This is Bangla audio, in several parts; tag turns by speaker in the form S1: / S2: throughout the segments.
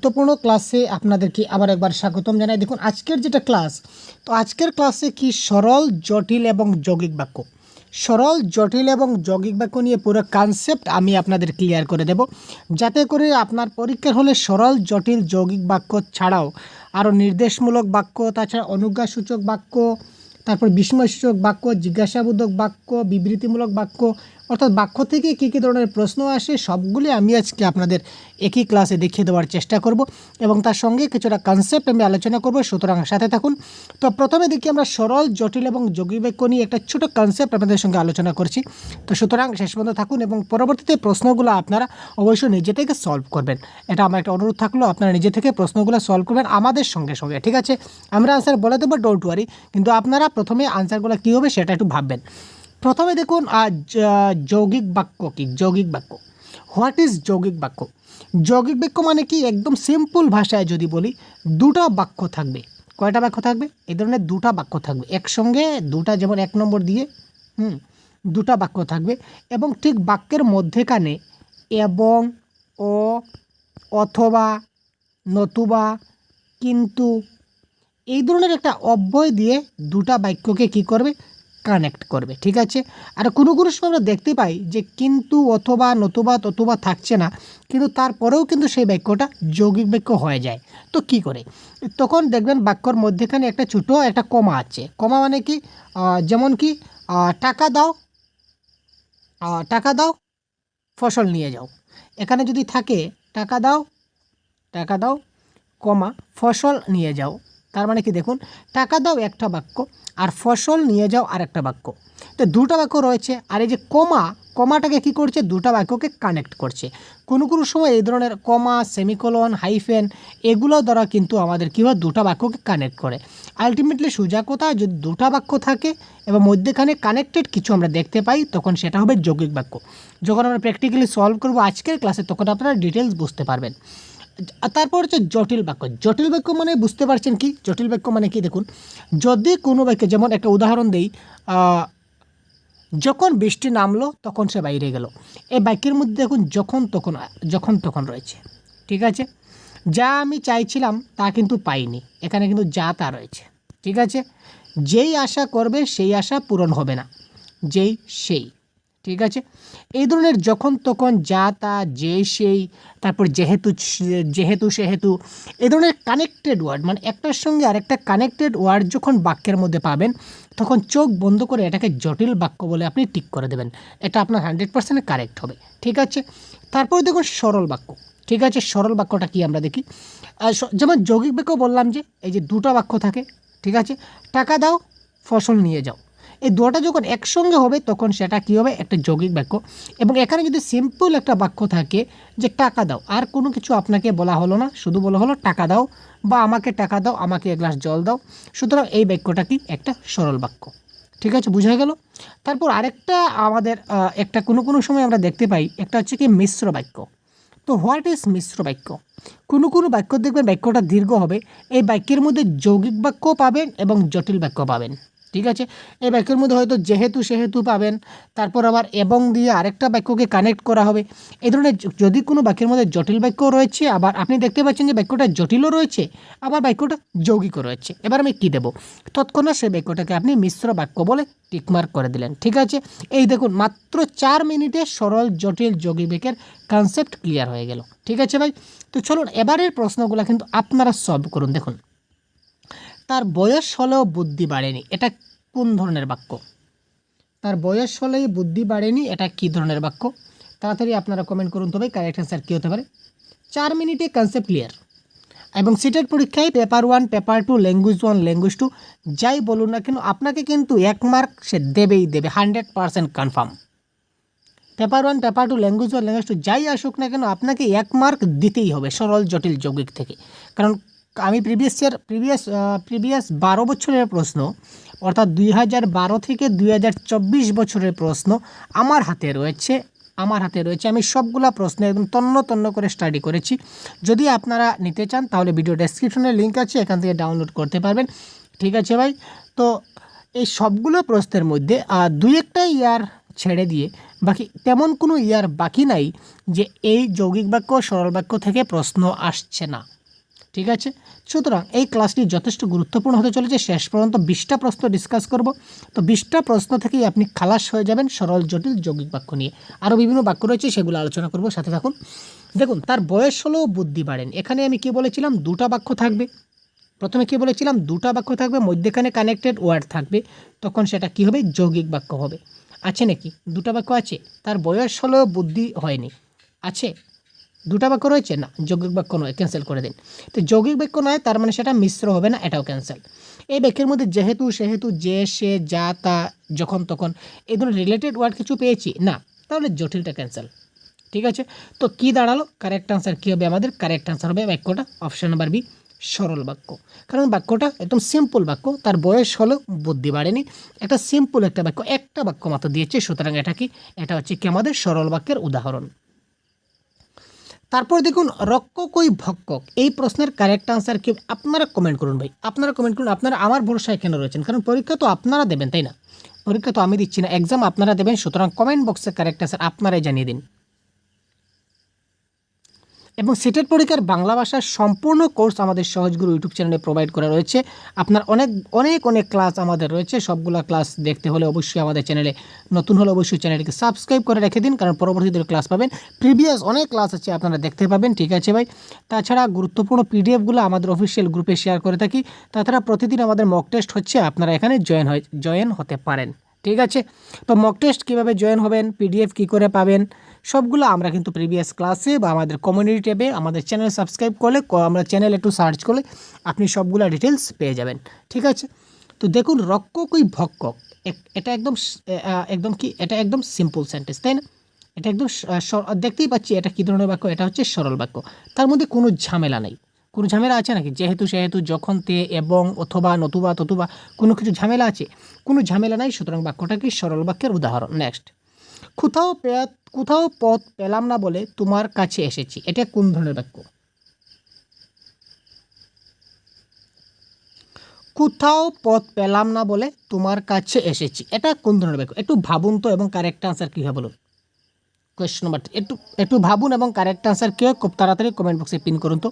S1: গুরুত্বপূর্ণ ক্লাসে আপনাদেরকে আবার একবার স্বাগতম জানাই। দেখুন আজকের যেটা ক্লাস, তো আজকের ক্লাসে কি সরল, জটিল এবং যৌগিক বাক্য, সরল, জটিল এবং যৌগিক বাক্য নিয়ে পুরো কনসেপ্ট আমি আপনাদের ক্লিয়ার করে দেব, যাতে করে আপনার পরীক্ষার হলে সরল, জটিল, যৌগিক বাক্য ছাড়াও আরও নির্দেশমূলক বাক্য, তাছাড়া অনুজ্ঞাসূচক বাক্য, তারপর বিস্ময়সূচক বাক্য, জিজ্ঞাসাবোধক বাক্য, বিবৃতিমূলক বাক্য, অর্থাৎ বাক্য থেকে কী কী ধরনের প্রশ্ন আসে সবগুলি আমি আজকে আপনাদের একই ক্লাসে দেখিয়ে দেওয়ার চেষ্টা করব এবং তার সঙ্গে কিছুটা কনসেপ্ট আমি আলোচনা করব, সুতরাং সাথে থাকুন। তো প্রথমে দেখি আমরা সরল, জটিল এবং যৌগিক বাক্য নিয়ে একটা ছোটো কনসেপ্ট আপনাদের সঙ্গে আলোচনা করছি। তো সুতরাং শেষ পর্যন্ত থাকুন এবং পরবর্তীতে প্রশ্নগুলো আপনারা অবশ্যই নিজে থেকে সলভ করবেন। এটা আমার একটা অনুরোধ থাকলো, আপনারা নিজে থেকে প্রশ্নগুলো সলভ করবেন আমাদের সঙ্গে সঙ্গে, ঠিক আছে? আমরা আনসার বলে দেবো, ডোন্ট ওয়ারি, কিন্তু আপনারা প্রথমে আনসারগুলো কী হবে সেটা একটু ভাববেন। প্রথমে দেখুন যৌগিক বাক্য কি। যৌগিক বাক্য, হোয়াট ইজ যৌগিক বাক্য? যৌগিক বাক্য মানে কি, একদম সিম্পল ভাষায় যদি বলি, দুটো বাক্য থাকবে। কয়টা বাক্য থাকবে? এই ধরনের দুটো বাক্য থাকবে একসঙ্গে, দুটা, যেমন 1 নম্বর দিয়ে দুটো বাক্য থাকবে এবং ঠিক বাক্যের মধ্যেখানে এবং, ও, অথবা, নতুবা, কিন্তু এই ধরনের একটা অব্যয় দিয়ে দুটা বাক্যকে কি করবে, কানেক্ট করবে, ঠিক আছে? আর কোনো কোনো সময় আমরা দেখতে পাই যে কিন্তু, অথবা, নতুবা, ততুবা থাকছে না, কিন্তু তারপরেও কিন্তু সেই বাক্যটা যৌগিক বাক্য হয়ে যায়। তো কি করে? তখন দেখবেন বাক্যর মধ্যেখানে একটা ছোটো একটা কমা আছে। কমা মানে কি, যেমন কি টাকা দাও, টাকা দাও, ফসল নিয়ে যাও। এখানে যদি থাকে টাকা দাও, টাকা দাও, কমা, ফসল নিয়ে যাও, তার মানে কি দেখুন, টাকা দাও একটা বাক্য আর ফসল নিয়ে যাও আরেকটা বাক্য। তো দুটো বাক্য রয়েছে, আর এই যে কমাটাকে কি করছে, দুটো বাক্যকে কানেক্ট করছে। কোনো কোনো সময় এই ধরনের কমা, সেমিকোলন, হাইফেন এগুলো দ্বারা কিন্তু আমাদের কী হয়, দুটো বাক্যকে কানেক্ট করে। আলটিমেটলি সোজা কথা, যদি দুটো বাক্য থাকে এবং মধ্যেখানে কানেক্টেড কিছু আমরা দেখতে পাই, তখন সেটা হবে যৌগিক বাক্য। যখন আমরা প্র্যাকটিক্যালি সলভ করবো আজকের ক্লাসে, তখন আপনারা ডিটেলস বুঝতে পারবেন। তারপর হচ্ছে জটিল বাক্য। জটিল বাক্য মানে বুঝতে পারছেন কি, জটিল বাক্য মানে কি দেখুন, যদি কোনো বাক্যে, যেমন একটা উদাহরণ দেই, যখন বৃষ্টি নামলো তখন সে বাইরে গেল, এই বাক্যের মধ্যে দেখুন যখন তখন রয়েছে, ঠিক আছে? যা আমি চাইছিলাম তা কিন্তু পাইনি, এখানে কিন্তু যা তা রয়েছে, ঠিক আছে? যেই আশা করবে সেই আশা পূরণ হবে না, যেই সেই, ঠিক আছে? এই ধরনের যখন তখন, যা তা, যে সেই, তারপর যেহেতু সেহেতু, এই ধরনের কানেক্টেড ওয়ার্ড, মানে একটার সঙ্গে আরেকটা কানেক্টেড ওয়ার্ড যখন বাক্যের মধ্যে পাবেন, তখন চোখ বন্ধ করে এটাকে জটিল বাক্য বলে আপনি টিক করে দেবেন। এটা আপনার 100% কারেক্ট হবে, ঠিক আছে? তারপর দেখুন সরল বাক্য, ঠিক আছে? সরল বাক্যটা কি আমরা দেখি, যেমন যৌগিক বাক্য বললাম যে এই যে দুটো বাক্য থাকে, ঠিক আছে? টাকা দাও, ফসল নিয়ে যাও, এই দুটো যখন একসঙ্গে হবে তখন সেটা কী হবে, একটা যৌগিক বাক্য। এবং এখানে যদি সিম্পল একটা বাক্য থাকে যে টাকা দাও, আর কোনো কিছু আপনাকে বলা হলো না, শুধু বলা হলো টাকা দাও বা আমাকে টাকা দাও, আমাকে এক গ্লাস জল দাও, সুতরাং এই বাক্যটা কি, একটা সরল বাক্য, ঠিক আছে? বোঝা গেল? তারপর আরেকটা আমাদের একটা কোনো সময় আমরা দেখতে পাই, একটা হচ্ছে কি মিশ্র বাক্য। তো হোয়াট ইজ মিশ্র বাক্য? কোনো বাক্য দেখবেন বাক্যটা দীর্ঘ হবে, এই বাক্যের মধ্যে যৌগিক বাক্য পাবেন এবং জটিল বাক্য পাবেন, ঠিক আছে? এই বাক্যের মধ্যে হয়তো যেহেতু সেহেতু পাবেন, তারপর আবার এবং দিয়ে আরেকটা বাক্যকে কানেক্ট করা হবে। এই ধরনের যদি কোনো বাক্যের মধ্যে জটিল বাক্য রয়েছে, আবার আপনি দেখতে পাচ্ছেন যে বাক্যটা জটিলও রয়েছে, আবার বাক্যটা যৌগিকও রয়েছে, এবার আমি কী দেবো, তৎক্ষণাৎ সেই বাক্যটাকে আপনি মিশ্র বাক্য বলে টিকমার্ক করে দিলেন, ঠিক আছে? এই দেখুন মাত্র 4 মিনিটে সরল, জটিল, যৌগিক বাক্যের কনসেপ্ট ক্লিয়ার হয়ে গেল, ঠিক আছে ভাই? তো চলুন এবারের প্রশ্নগুলো কিন্তু আপনারা সলভ করুন। দেখুন, তার বয়স হলেও বুদ্ধি বাড়েনি, এটা কোন ধরনের বাক্য? তার বয়স হলেই বুদ্ধি বাড়েনি, এটা কী ধরনের বাক্য? তাড়াতাড়ি আপনারা কমেন্ট করুন, তবে কারেক্ট অ্যান্সার কী হতে পারে? 4 মিনিটে কনসেপ্ট ক্লিয়ার। এবং সিটের পরীক্ষায় পেপার 1, পেপার 2, ল্যাঙ্গুয়েজ 1, ল্যাঙ্গুয়েজ 2 যাই বলুন না কেন, আপনাকে কিন্তু 1 মার্ক সে দেবেই দেবে, 100% confirm. Paper 1, paper 2, language 1, language 2 যাই আসুক না কেন, আপনাকে 1 মার্ক দিতেই হবে সরল, জটিল, যৌগিক থেকে। কারণ আমি প্রিভিয়াস 12 বছরের প্রশ্ন, অর্থাৎ 2012 থেকে 2024 বছরের প্রশ্ন আমার হাতে রয়েছে, আমি সবগুলা প্রশ্ন একদম তন্ন করে স্টাডি করেছি। যদি আপনারা নিতে চান তাহলে ভিডিও ডেসক্রিপশনে লিঙ্ক আছে, এখান থেকে ডাউনলোড করতে পারবেন, ঠিক আছে ভাই? তো এই সবগুলো প্রশ্নের মধ্যে 2-1টা ইয়ার ছেড়ে দিয়ে বাকি তেমন কোনো ইয়ার বাকি নাই যে এই যৌগিক বাক্য সরল বাক্য থেকে প্রশ্ন আসছে না। ঠিক আছে, সুতরাং এই ক্লাসটি যথেষ্ট গুরুত্বপূর্ণ হতে চলেছে। শেষ পর্যন্ত 20টা প্রশ্ন ডিসকাস করব। তো 20টা প্রশ্ন থেকেই আপনি খালাস হয়ে যাবেন সরল জটিল যৌগিক বাক্য নিয়ে। আরও বিভিন্ন বাক্য রয়েছে, সেগুলো আলোচনা করব, সাথে থাকুন। দেখুন, তার বয়স হলেও বুদ্ধি বাড়েন। এখানে আমি কি বলেছিলাম, দুটা বাক্য থাকবে। প্রথমে কি বলেছিলাম, দুটা বাক্য থাকবে, মধ্যেখানে কানেক্টেড ওয়ার্ড থাকবে, তখন সেটা কি হবে, যৌগিক বাক্য হবে। আছে নাকি? দুটা বাক্য আছে। তার বয়স হলেও বুদ্ধি হয়নি, আছে। দুটা বাক্য রয়েছে না, যৌগিক বাক্য নয়, ক্যান্সেল করে দিন। তো যৌগিক বাক্য নয়, তার মানে সেটা মিশ্র হবে না, এটাও ক্যান্সেল। এই বাক্যের মধ্যে যেহেতু, সেহেতু, যে, সে, যা, তা, যখন, তখন এই ধরনের রিলেটেড ওয়ার্ড কিছু পেয়েছি না, তাহলে জটিলটা ক্যান্সেল। ঠিক আছে, তো কি দাঁড়ালো, কারেক্ট আনসার কী হবে আমাদের? কারেক্ট আনসার হবে বাক্যটা অপশন নাম্বার বি, সরল বাক্য। কারণ বাক্যটা একদম সিম্পল বাক্য, তার বয়স হলো বুদ্ধি বাড়েনি, একটা সিম্পল একটা বাক্য, একটা বাক্য মাত্র দিয়েছে, সুতরাং এটা কি, এটা হচ্ছে কি আমাদের সরল বাক্যের উদাহরণ। তারপর দেখুন, রক্ষকই ভক্ষক, এই প্রশ্নের কারেক্ট আনসার কি? আপনারা কমেন্ট করুন ভাই, আপনারা কমেন্ট করুন। আপনারা আমার ভরসায় কেন রয়েছেন? কারণ পরীক্ষা তো আপনারা দেবেন, তাই না? পরীক্ষা তো আমি দিচ্ছি না, এক্সাম আপনারা দেবেন, সুতরাং কমেন্ট বক্সে কারেক্ট আনসার আপনারাই জানিয়ে দিন। এবং সেটের পরীক্ষার বাংলা ভাষার সম্পূর্ণ কোর্স আমাদের সহজগুরু ইউটিউব চ্যানেলে প্রোভাইড করা রয়েছে। আপনার অনেক অনেক অনেক ক্লাস আমাদের রয়েছে, সবগুলো ক্লাস দেখতে হলে অবশ্যই আমাদের চ্যানেলে নতুন হলে অবশ্যই চ্যানেলটিকে সাবস্ক্রাইব করে রেখে দিন, কারণ পরবর্তীতে ক্লাস পাবেন, প্রিভিয়াস অনেক ক্লাস আছে আপনারা দেখতে পাবেন। ঠিক আছে ভাই, তাছাড়া গুরুত্বপূর্ণ পিডিএফগুলো আমাদের অফিসিয়াল গ্রুপে শেয়ার করে থাকি। তাছাড়া প্রতিদিন আমাদের মক টেস্ট হচ্ছে, আপনারা এখানে জয়েন হতে পারেন। ঠিক আছে, তো মক টেস্ট কীভাবে জয়েন হবেন, পিডিএফ কী করে পাবেন, সবগুলো আমরা কিন্তু প্রিভিয়াস ক্লাসে বা আমাদের কমিউনিটি ট্যাবে আমাদের চ্যানেল সাবস্ক্রাইব করলে, আমরা চ্যানেল একটু সার্চ করলে আপনি সবগুলো ডিটেলস পেয়ে যাবেন। ঠিক আছে, তো দেখুন, রক্ষকই ভক্ষক, এটা একদম একদম কি, এটা একদম সিম্পল সেন্টেন্স, তাই না? এটা একদম দেখতেই পাচ্ছি এটা কী ধরনের বাক্য, এটা হচ্ছে সরল বাক্য, তার মধ্যে কোনো ঝামেলা নেই। কোনো ঝামেলা আছে নাকি? যেহেতু, সেহেতু, যখন, তে, এবং, অথবা, নতুবা, ততুবা, কোনো কিছু ঝামেলা আছে? কোনো ঝামেলা নাই, সুতরাং বাক্যটা কি সরল বাক্যের উদাহরণ। নেক্সট, কোথাও পথ পেলাম না বলে তোমার কাছে এসেছি, এটা কোন ধরনের বাক্য? কোথাও পথ পেলাম না বলে তোমার কাছে এসেছি, এটা কোন ধরনের বাক্য? একটু ভাবুন তো, এবং কারেক্ট আনসার কী হবে বলুন। কোয়েশ্চন নাম্বার, একটু ভাবুন এবং কারেক্ট আনসার কী হয় খুব তাড়াতাড়ি কমেন্ট বক্সে পিন করুন তো।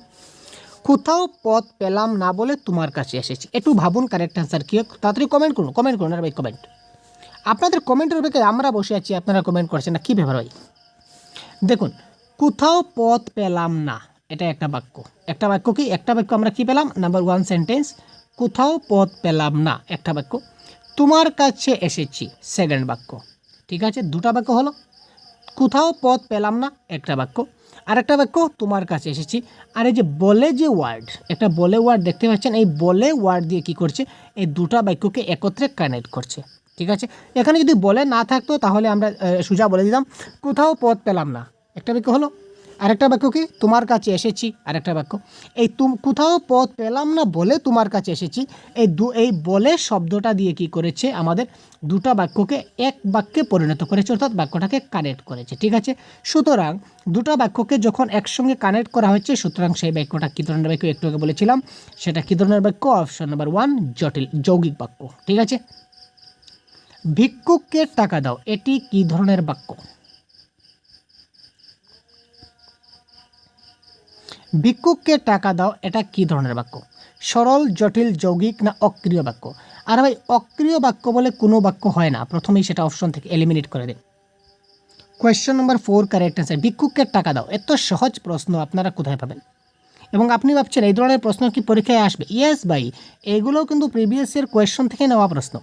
S1: কোথাও পথ পেলাম না বলে তোমার কাছে এসেছি, একটু ভাবুন কারেক্ট আনসার কী হয়, তাড়াতাড়ি কমেন্ট করুন আর ভাই কমেন্ট। আপনাদের কমেন্টের অপেক্ষায় আমরা বসে আছি, আপনারা কমেন্ট করছেন না, কী ব্যাপার হয়? দেখুন, কোথাও পথ পেলাম না, এটা একটা বাক্য। একটা বাক্য কি, একটা বাক্য আমরা কি পেলাম, নাম্বার 1 সেন্টেন্স, কোথাও পথ পেলাম না, একটা বাক্য। তোমার কাছে এসেছি, সেকেন্ড বাক্য। ঠিক আছে, দুটা বাক্য হলো। কোথাও পথ পেলাম না, একটা বাক্য, আর একটা বাক্য তোমার কাছে এসেছি। আর এই যে বলে, যে ওয়ার্ড, একটা বলে ওয়ার্ড দেখতে পাচ্ছেন, এই বলে ওয়ার্ড দিয়ে কি করছে, এই দুটা বাক্যকে একত্রে কানেক্ট করছে। ঠিক আছে, এখানে যদি বলে না থাকতো তাহলে আমরা সোজা বলে দিতাম কোথাও পথ পেলাম না, একটা বাক্য হলো। আরেকটা বাক্য কি, তোমার কাছে এসেছি, আরেকটা বাক্য। এই কোথাও পথ পেলাম না বলে তোমার কাছে এসেছি, এই বলে শব্দটা দিয়ে কি করেছে, আমাদের দুটা বাক্যকে এক বাক্যে পরিণত করেছে, অর্থাৎ বাক্যটাকে কানেক্ট করেছে। ঠিক আছে, সুতরাং দুটা বাক্যকে যখন একসঙ্গে কানেক্ট করা হচ্ছে, সুতরাং সেই বাক্যটা কী ধরনের বাক্য, একটু আগে বলেছিলাম সেটা কী ধরনের বাক্য, অপশন নাম্বার 1 জটিল যৌগিক বাক্য। ঠিক আছে, ভিক্ষুককে টাকা দাও, এটি কী ধরনের বাক্য? ভিক্ষুককে টাকা দাও, এটা কী ধরনের বাক্য? সরল, জটিল, যৌগিক না অক্রিয় বাক্য? আর ভাই, অক্রিয় বাক্য বলে কোনো বাক্য হয় না, প্রথমেই সেটা অপশন থেকে এলিমিনেট করে দিন। কোয়েশ্চন নাম্বার 4 কারেক্ট অ্যান্সার, ভিক্ষুককে টাকা দাও। এত সহজ প্রশ্ন আপনারা কোথায় পাবেন? এবং আপনি ভাবছেন এই ধরনের প্রশ্ন কি পরীক্ষায় আসবে? ইয়েস ভাই, এগুলোও কিন্তু প্রিভিয়াস ইয়ার কোয়েশ্চন থেকে নেওয়া প্রশ্ন।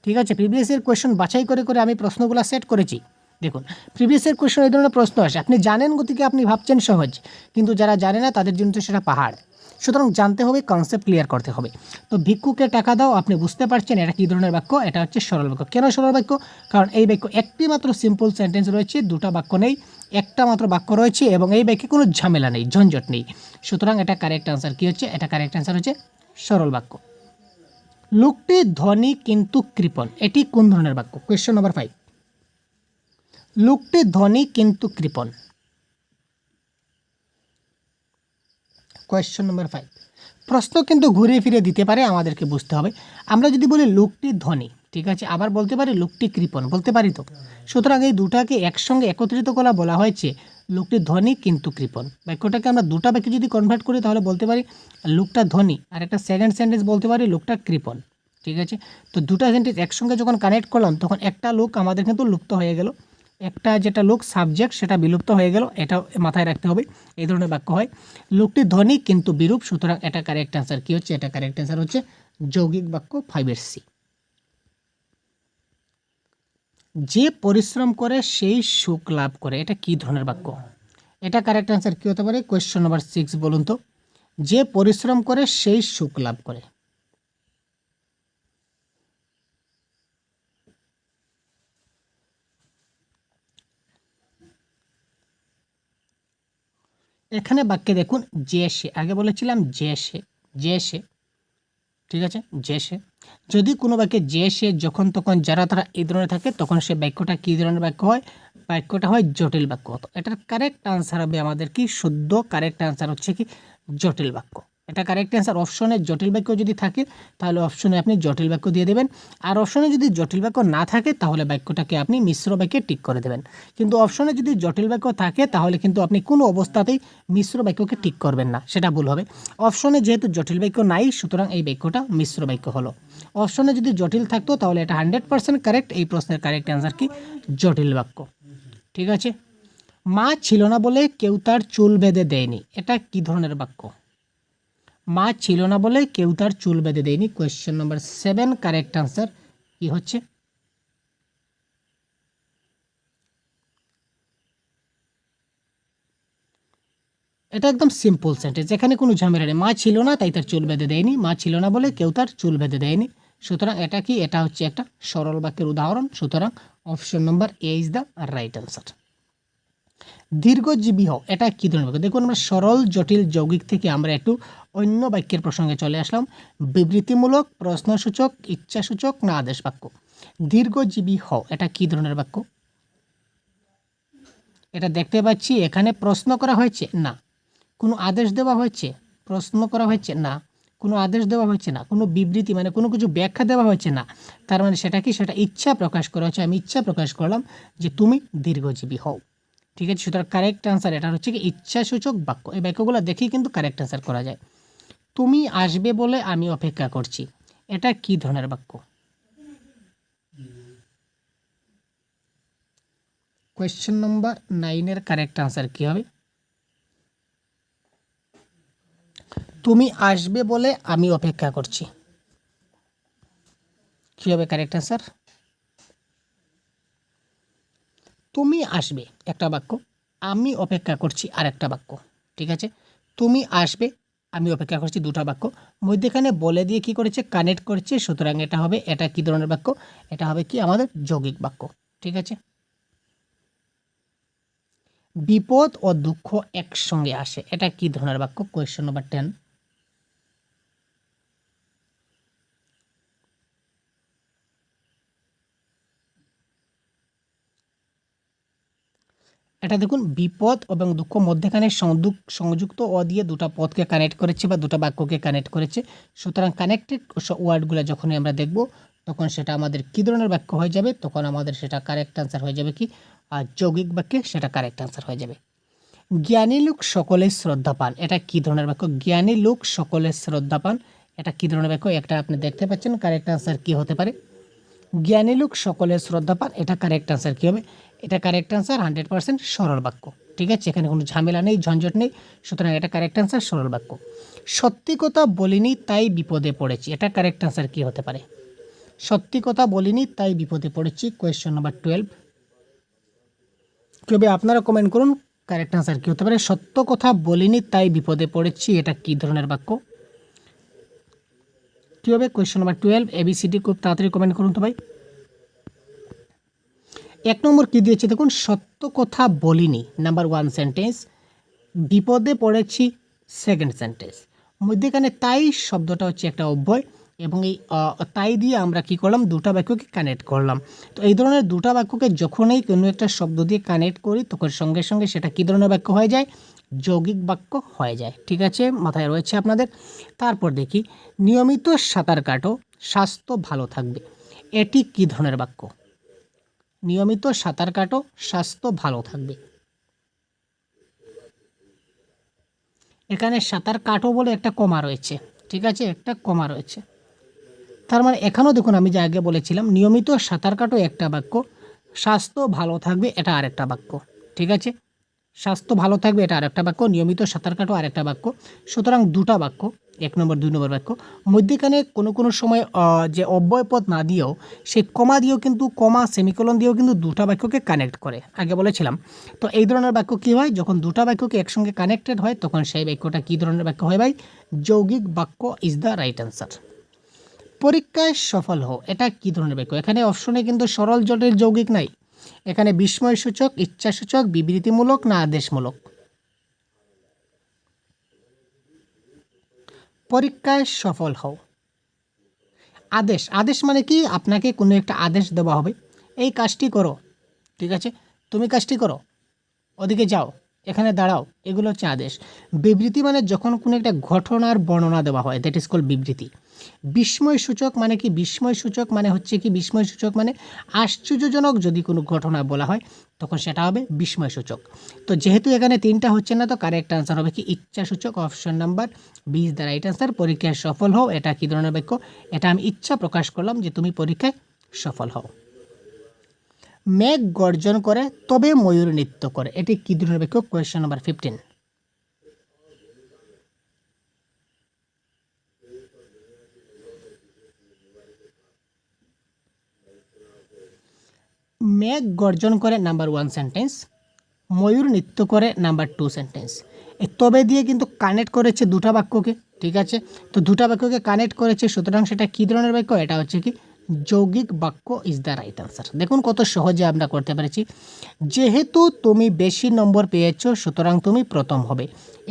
S1: ঠিক আছে, প্রিভিয়াস ইয়ার কোয়েশ্চন বাছাই করে করে আমি প্রশ্নগুলো সেট করেছি। দেখুন, প্রিভিয়াস ইয়ার কোয়েশ্চন এই ধরনের প্রশ্ন আসে, আপনি জানেন গতিকে, আপনি ভাবছেন সহজ, কিন্তু যারা জানে না তাদের জন্য তো সেটা পাহাড়। সুতরাং জানতে হবে, কনসেপ্ট ক্লিয়ার করতে হবে। তো ভিক্ষুকে টাকা দাও, আপনি বুঝতে পারছেন এটা কী ধরনের বাক্য, এটা হচ্ছে সরল বাক্য। কেন সরল বাক্য? কারণ এই বাক্য একটি মাত্র সিম্পল সেন্টেন্স রয়েছে, দুটা বাক্য নেই, একটা মাত্র বাক্য রয়েছে, এবং এই বাক্যে কোনো ঝামেলা নেই, ঝঞ্ঝট নেই। সুতরাং এটা কারেক্ট আনসার কী হচ্ছে, এটা কারেক্ট আনসার হচ্ছে সরল বাক্য। লোকটি ধনী কিন্তু কৃপণ, এটি কোন ধরনের বাক্য? কোয়েশ্চন নাম্বার 5, লোকটি ধনী কিন্তু কৃপণ। কোয়েশ্চন নাম্বার 5, প্রশ্ন কিন্তু ঘুরে ফিরে দিতে পারে, আমাদেরকে বুঝতে হবে। আমরা যদি বলি লোকটি ধনী, ঠিক আছে, আবার বলতে পারি লোকটি কৃপণ, বলতে পারি তো। সুতরাং এই দুটাকে একসঙ্গে একত্রিত করা বলা হয়েছে লোকটি ধনী কিন্তু কৃপণ। বাক্যটাকে আমরা দুটা বাক্যে যদি কনভার্ট করি তাহলে বলতে পারি লোকটা ধনী, আর একটা সেকেন্ড সেন্টেন্স বলতে পারি লোকটা কৃপণ। ঠিক আছে, তো দুটা সেন্টেন্স একসঙ্গে যখন কানেক্ট করলাম তখন একটা লোক আমাদের কিন্তু লুপ্ত হয়ে গেল, একটা যেটা লোক সাবজেক্ট সেটা বিলুপ্ত হয়ে গেল, এটা মাথায় রাখতে হবে। এই ধরনের বাক্য হয়। লোকটি ধনী কিন্তু বিরূপ, সুতরাং এটা কারেক্ট অ্যান্সার কী হচ্ছে? এটা কারেক্ট অ্যান্সার হচ্ছে যৌগিক বাক্য 5 সি। যে পরিশ্রম করে সেই সুখ লাভ করে, এটা কি ধরনের বাক্য? এটা কারেক্ট অ্যান্সার কী হতে পারে? কোয়েশ্চন নাম্বার 6 বলুন তো। যে পরিশ্রম করে সেই সুখ লাভ করে। এখানে বাক্যে দেখুন যে সে, আগে বলেছিলাম যে সে, যে সে, ঠিক আছে, যে সে। যদি কোনো বাক্যে যে সে যখন তখন যারা তারা এই ধরনের থাকে তখন সে বাক্যটা কী ধরনের বাক্য হয়? বাক্যটা হয় জটিল বাক্য। তো এটার কারেক্ট আনসার হবে আমাদের কি? শুদ্ধ কারেক্ট আনসার হচ্ছে কি? জটিল বাক্য। এটা কারেক্ট অ্যান্সার। অপশনে জটিল বাক্য যদি থাকে তাহলে অপশনে আপনি জটিল বাক্য দিয়ে দেবেন, আর অপশনে যদি জটিল বাক্য না থাকে তাহলে বাক্যটাকে আপনি মিশ্র বাক্যে টিক করে দেবেন। কিন্তু অপশনে যদি জটিল বাক্য থাকে তাহলে কিন্তু আপনি কোনো অবস্থাতেই মিশ্র বাক্যকে টিক করবেন না, সেটা ভুল হবে। অপশনে যেহেতু জটিল বাক্য নাই সুতরাং এই বাক্যটা মিশ্র বাক্য হলো। অপশনে যদি জটিল থাকতো তাহলে এটা 100% কারেক্ট। এই প্রশ্নের কারেক্ট অ্যান্সার কি? জটিল বাক্য। ঠিক আছে, মা ছিল না বলে কেউ তার চুল বেঁধে দেয়নি, এটা কি ধরনের বাক্য? মা ছিল না বলে কেউ তার চুল বেঁধে দেয়নি। কোয়েশ্চেন নাম্বার 7 কারেক্ট আনসার কি হচ্ছে? এটা একদম সিম্পল সেন্টেন্স, এখানে কোনো ঝামেলা নেই। মা ছিল না তাই তার চুল বেঁধে দেয়নি, মা ছিল না বলে কেউ তার চুল বেঁধে দেয়নি। সুতরাং এটা কি? এটা হচ্ছে একটা সরল বাক্যের উদাহরণ। সুতরাং option number A is the right answer. দীর্ঘজীবী হও, এটা কী ধরনের বাক্য? দেখুন আমরা সরল জটিল যৌগিক থেকে আমরা একটু অন্য বাক্যের প্রসঙ্গে চলে আসলাম। বিবৃতিমূলক, প্রশ্নসূচক, ইচ্ছাসূচক না আদেশ বাক্য? দীর্ঘজীবী হও এটা কী ধরনের বাক্য? এটা দেখতে পাচ্ছি এখানে প্রশ্ন করা হয়েছে না, কোনো আদেশ দেওয়া হয়েছে, প্রশ্ন করা হয়েছে না, কোনো আদেশ দেওয়া হয়েছে না, কোনো বিবৃতি মানে কোনো কিছু ব্যাখ্যা দেওয়া হয়েছে না। তার মানে সেটা কি? সেটা ইচ্ছা প্রকাশ করা হচ্ছে। আমি ইচ্ছা প্রকাশ করলাম যে তুমি দীর্ঘজীবী হও। ঠিক আছে, সুতরাং কারেক্ট আনসার এটা হচ্ছে কি? ইচ্ছাসূচক বাক্য। এই বাক্যগুলো দেখেই কিন্তু কারেক্ট আনসার করা যায়। তুমি আসবে বলে আমি অপেক্ষা করছি, এটা কি ধরনের বাক্য? কোয়েশ্চেন নম্বর 9 কারেক্ট আনসার কী হবে? তুমি আসবে বলে আমি অপেক্ষা করছি, কী হবে কারেক্ট আনসার? তুমি আসবে একটা বাক্য, আমি অপেক্ষা করছি আর একটা বাক্য। ঠিক আছে, তুমি আসবে আমি অপেক্ষা করছি দুটা বাক্য, মধ্যেখানে বলে দিয়ে কি করেছে? কানেক্ট করেছে। সুতরাং এটা হবে, এটা কি ধরনের বাক্য? এটা হবে কি? আমাদের যৌগিক বাক্য। ঠিক আছে, বিপদ ও দুঃখ একসঙ্গে আসে, এটা কি ধরনের বাক্য? Question number 10। এটা দেখুন বিপদ এবং দুঃখ মধ্যেখানে সংযুক্ত অ দিয়ে দুটো পদকে কানেক্ট করেছে বা দুটো বাক্যকে কানেক্ট করেছে। সুতরাং কানেক্টেড ওয়ার্ডগুলো যখনই আমরা দেখব তখন সেটা আমাদের কী ধরনের বাক্য হয়ে যাবে? তখন আমাদের সেটা কারেক্ট আনসার হয়ে যাবে কি? আর যৌগিক বাক্যে সেটা কারেক্ট আনসার হয়ে যাবে। জ্ঞানী লোক সকলের শ্রদ্ধা পান, এটা কী ধরনের বাক্য? জ্ঞানী লোক সকলের শ্রদ্ধা পান, এটা কী ধরনের বাক্য? একটা আপনি দেখতে পাচ্ছেন, কারেক্ট আনসার কী হতে পারে? জ্ঞানী লোক সকলের শ্রদ্ধা পান, এটা কারেক্ট আনসার কী হবে? এটা কারেক্ট আনসার 100% সরল বাক্য। ঠিক আছে, এখানে কোনো ঝামেলা নেই, ঝঞ্ঝট নেই। সুতরাং এটা কারেক্ট আনসার সরল বাক্য। সত্যি কথা বলিনি তাই বিপদে পড়েছি, এটা কারেক্ট আনসার কী হতে পারে? সত্যি কথা বলিনি তাই বিপদে পড়েছি। Question number 12। কবে আপনারা কমেন্ট করুন কারেক্ট আনসার কী হতে পারে? সত্য কথা বলিনি তাই বিপদে পড়েছি, এটা কী ধরনের বাক্য? কী হবে? কোয়েশ্চন নাম্বার 12 ABCD খুব তাড়াতাড়ি কমেন্ট করুন তো ভাই। 1 নম্বর কী দিয়েছে দেখুন, সত্য কথা বলিনি নাম্বার 1 সেন্টেন্স, বিপদে পড়েছি সেকেন্ড সেন্টেন্স। মধ্যেখানে তাই শব্দটা হচ্ছে একটা অব্যয় এবং এই তাই দিয়ে আমরা কি করলাম? দুটা বাক্যকে কানেক্ট করলাম। তো এই ধরনের দুটা বাক্যকে যখনই কোনো একটা শব্দ দিয়ে কানেক্ট করি তখন সঙ্গে সঙ্গে সেটা কী ধরনের বাক্য হয়ে যায়? যৌগিক বাক্য হয়ে যায়। ঠিক আছে, মাথায় রয়েছে আপনাদের। তারপর দেখি নিয়মিত সাঁতার কাটো স্বাস্থ্য ভালো থাকবে, এটি কী ধরনের বাক্য? নিয়মিত সাঁতার কাটো, স্বাস্থ্য ভালো থাকবে। এখানে সাঁতার কাটো বলে একটা কমা রয়েছে, ঠিক আছে, একটা কমা রয়েছে। তার মানে এখানেও দেখুন, আমি যে আগে বলেছিলাম নিয়মিত সাঁতার কাটো একটা বাক্য, স্বাস্থ্য ভালো থাকবে এটা আরেকটা বাক্য, ঠিক আছে। স্বাস্থ্য ভালো থাকবে এটা আরেকটা বাক্য, নিয়মিত সাঁতার কাটো আরেকটা বাক্য। সুতরাং দুটা বাক্য, 1 নম্বর 2 নম্বর বাক্য। মধ্যেখানে কোনো কোনো সময় যে অব্যয়পদ না দিয়েও, সেই কমা দিয়েও কিন্তু, কমা সেমিকোলন দিয়েও কিন্তু দুটা বাক্যকে কানেক্ট করে, আগে বলেছিলাম। তো এই ধরনের বাক্য কী হয়? যখন দুটা বাক্যকে একসঙ্গে কানেক্টেড হয় তখন সেই বাক্যটা কী ধরনের বাক্য হয় ভাই? যৌগিক বাক্য ইজ দ্য রাইট অ্যান্সার। পরীক্ষায় সফল হও এটা কী ধরনের বাক্য? এখানে অপশনে কিন্তু সরল জটিল যৌগিক নাই। এখানে বিস্ময়সূচক, ইচ্ছাসূচক, বিবৃতিমূলক না আদেশমূলক? পরীক্ষায় সফল হও আদেশ। আদেশ মানে কি? আপনাকে কোনো একটা আদেশ দেওয়া হবে, এই কাজটি করো, ঠিক আছে, তুমি কাজটি করো, ওদিকে যাও, এখানে দাঁড়াও, এগুলো হচ্ছে আদেশ। বিবৃতি মানে যখন কোনো একটা ঘটনার বর্ণনা দেওয়া হয়, দ্যাট ইজ কল্ড বিবৃতি। বিস্ময়সূচক মানে কি? বিস্ময়সূচক মানে হচ্ছে কি? বিস্ময়সূচক মানে আশ্চর্যজনক যদি কোনো ঘটনা বলা হয় তখন সেটা হবে বিস্ময়সূচক। তো যেহেতু এখানে তিনটা হচ্ছে না, তো কারেক্ট আনসার হবে কি? ইচ্ছাসূচক, option number B is the right answer. পরীক্ষায় সফল হও এটা কী ধরনের বাক্য? এটা আমি ইচ্ছা প্রকাশ করলাম যে তুমি পরীক্ষায় সফল হও। মেঘ গর্জন করে তবে ময়ূর নৃত্য করে এটি কী ধরনের বাক্য? Question number 15। মেঘ গর্জন করে নাম্বার 1 সেন্টেন্স, ময়ূর নৃত্য করে নাম্বার 2 সেন্টেন্স। এই তবে দিয়ে কিন্তু কানেক্ট করেছে দুটা বাক্যকে, ঠিক আছে। তো দুটা বাক্যকে কানেক্ট করেছে, সুতরাং সেটা কী ধরনের বাক্য? এটা হচ্ছে কি? যৌগিক বাক্য ইজ দ্য রাইট আনসার। দেখুন কত সহজে আমরা করতে পেরেছি। যেহেতু তুমি বেশি নম্বর পেয়েছো সুতরাং তুমি প্রথম হবে,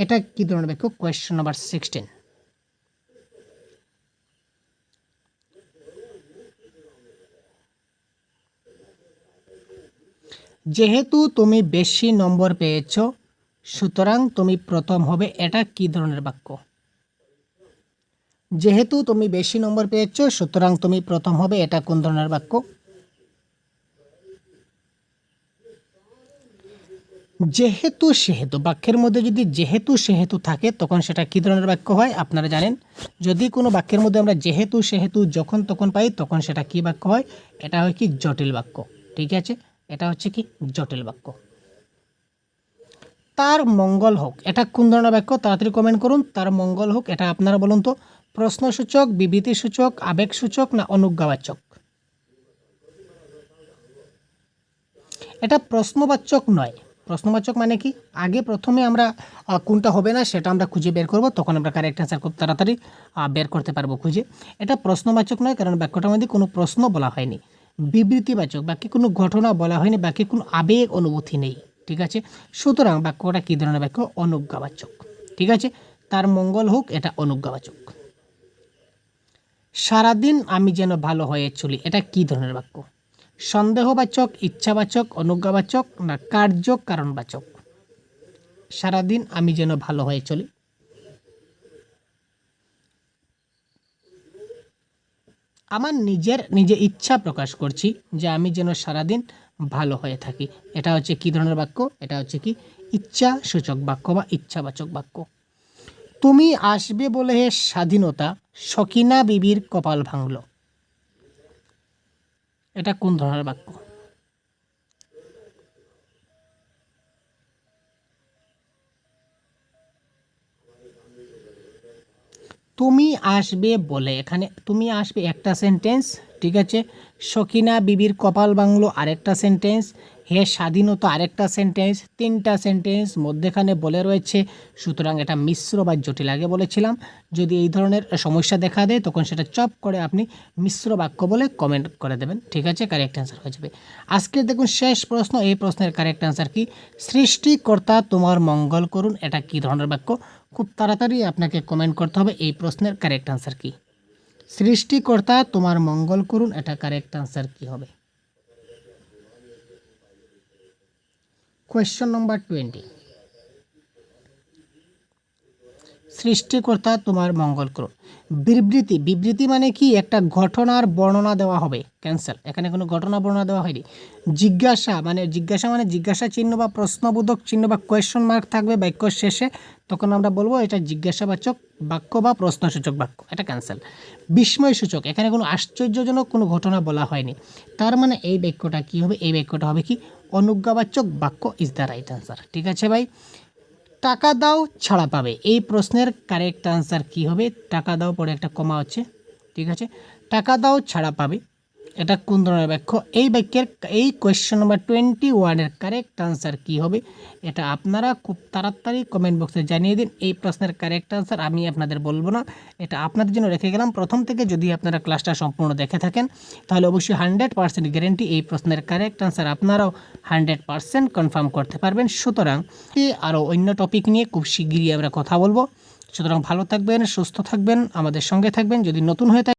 S1: এটা কী ধরনের বাক্য? Question number 16। যেহেতু তুমি বেশি নম্বর পেয়েছো সুতরাং তুমি প্রথম হবে, এটা কী ধরনের বাক্য? যেহেতু তুমি বেশি নম্বর পেয়েছো সুতরাং তুমি প্রথম হবে, এটা কোন ধরনের বাক্য? যেহেতু সেহেতু, বাক্যের মধ্যে যদি যেহেতু সেহেতু থাকে তখন সেটা কী ধরনের বাক্য হয়? আপনারা জানেন, যদি কোনো বাক্যের মধ্যে আমরা যেহেতু সেহেতু যখন তখন পাই তখন সেটা কী বাক্য হয়? এটা হয় কি? জটিল বাক্য, ঠিক আছে, এটা হচ্ছে কি? জটিল বাক্য। তার মঙ্গল হোক এটা কোন ধরনের বাক্য? তাড়াতাড়ি কমেন্ট করুন। তার মঙ্গল হোক এটা আপনারা বলুন তো, প্রশ্নসূচক, বিবৃতিসূচক, আবেগসূচক না অনুজ্ঞাবাচক? এটা প্রশ্নবাচক নয়। প্রশ্নবাচক মানে কি? আগে প্রথমে আমরা কোনটা হবে না সেটা আমরা খুঁজে বের করব, তখন আমরা কারেক্ট অ্যান্সার খুব তাড়াতাড়ি বের করতে পারবো খুঁজে। এটা প্রশ্নবাচক নয়, কারণ বাক্যটার মধ্যে কোনো প্রশ্ন বলা হয়নি। বিবৃতিবাচক, বাক্যে কোনো ঘটনা বলা হয়নি, বাক্যে কোনো আবেগ অনুভূতি নেই, ঠিক আছে। সুতরাং বাক্যটা কী ধরনের বাক্য? অনুজ্ঞাবাচক, ঠিক আছে। তার মঙ্গল হোক এটা অনুজ্ঞাবাচক। সারাদিন আমি যেন ভালো হয়ে চলি এটা কী ধরনের বাক্য? সন্দেহবাচক, ইচ্ছাবাচক, অনুজ্ঞাবাচক না কার্য কারণবাচক? সারাদিন আমি যেন ভালো হয়ে চলি, আমার নিজে ইচ্ছা প্রকাশ করছি যে আমি যেন সারাদিন ভালো হয়ে থাকি, এটা হচ্ছে কী ধরনের বাক্য? এটা হচ্ছে কি? ইচ্ছা সূচক বাক্য বা ইচ্ছাবাচক বাক্য। তুমি আসবে বলে হে স্বাধীনতা, সকিনা বিবির কপাল ভাঙল, এটা কোন ধরনের বাক্য? তুমি আসবে বলে, এখানে তুমি আসবে একটা সেন্টেন্স, ঠিক আছে। সকিনা বিবির কপাল বাংলো আরেকটা সেন্টেন্স, হে স্বাধীনতা আরেকটা সেন্টেন্স, তিনটা সেন্টেন্স, মধ্যেখানে বলে রয়েছে। সুতরাং এটা মিশ্র বা জটিল। আগে বলেছিলাম যদি এই ধরনের সমস্যা দেখা দেয় তখন সেটা চপ করে আপনি মিশ্র বাক্য বলে কমেন্ট করে দেবেন, ঠিক আছে, কারেক্ট অ্যান্সার হয়ে যাবে। আজকে দেখুন শেষ প্রশ্ন, এই প্রশ্নের কারেক্ট অ্যান্সার কি? সৃষ্টিকর্তা তোমার মঙ্গল করুন এটা কী ধরনের বাক্য? খুব তাড়াতাড়ি আপনাকে কমেন্ট করতে হবে এই প্রশ্নের কারেক্ট আনসার কি। সৃষ্টিকর্তা তোমার মঙ্গল করুন এটা কারেক্ট আনসার কি হবে? কোয়েশ্চন নম্বর 20। সৃষ্টিকর্তা তোমার মঙ্গল করুন। বিবৃতি, বিবৃতি মানে কি? একটা ঘটনার বর্ণনা দেওয়া হবে, ক্যান্সেল। এখানে কোনো ঘটনা বর্ণনা দেওয়া হয়নি। জিজ্ঞাসা মানে জিজ্ঞাসা চিহ্ন বা প্রশ্নবোধক চিহ্ন বা কোয়েশ্চন মার্ক থাকবে বাক্য শেষে, তখন আমরা বলবো এটা জিজ্ঞাসাবাচক বাক্য বা প্রশ্নসূচক বাক্য, এটা ক্যান্সেল। বিস্ময়সূচক, এখানে কোনো আশ্চর্যজনক কোনো ঘটনা বলা হয়নি, তার মানে এই বাক্যটা কি হবে? এই বাক্যটা হবে কি? অনুজ্ঞাবাচক বাক্য ইজ দ্য রাইট আনসার। ঠিক আছে ভাই। টাকা দাও ছাড়া পাবে, এই প্রশ্নের কারেক্ট আনসার কি হবে? টাকা দাও পরে একটা কমা আছে, ঠিক আছে। টাকা দাও ছাড়া পাবে, এটা কোন ধরনের বাক্য? এই বাক্যের এই কোয়েশ্চেন নাম্বার 21-এর কারেক্ট আনসার কি হবে? এটা আপনারা খুব তাড়াতাড়ি কমেন্ট বক্সে জানিয়ে দিন। এই প্রশ্নের কারেক্ট আনসার আমি আপনাদের বলবো না, এটা আপনাদের জন্য রেখে গেলাম। প্রথম থেকে যদি আপনারা ক্লাসটা সম্পূর্ণ দেখে থাকেন তাহলে অবশ্যই 100% গ্যারেন্টি এই প্রশ্নের কারেক্ট আনসার আপনারাও 100% কনফার্ম করতে পারবেন। সুতরাং আরও অন্য টপিক নিয়ে খুব শিগগিরই আমরা কথা বলবো। সুতরাং ভালো থাকবেন, সুস্থ থাকবেন, আমাদের সঙ্গে থাকবেন। যদি নতুন হয়ে থাকে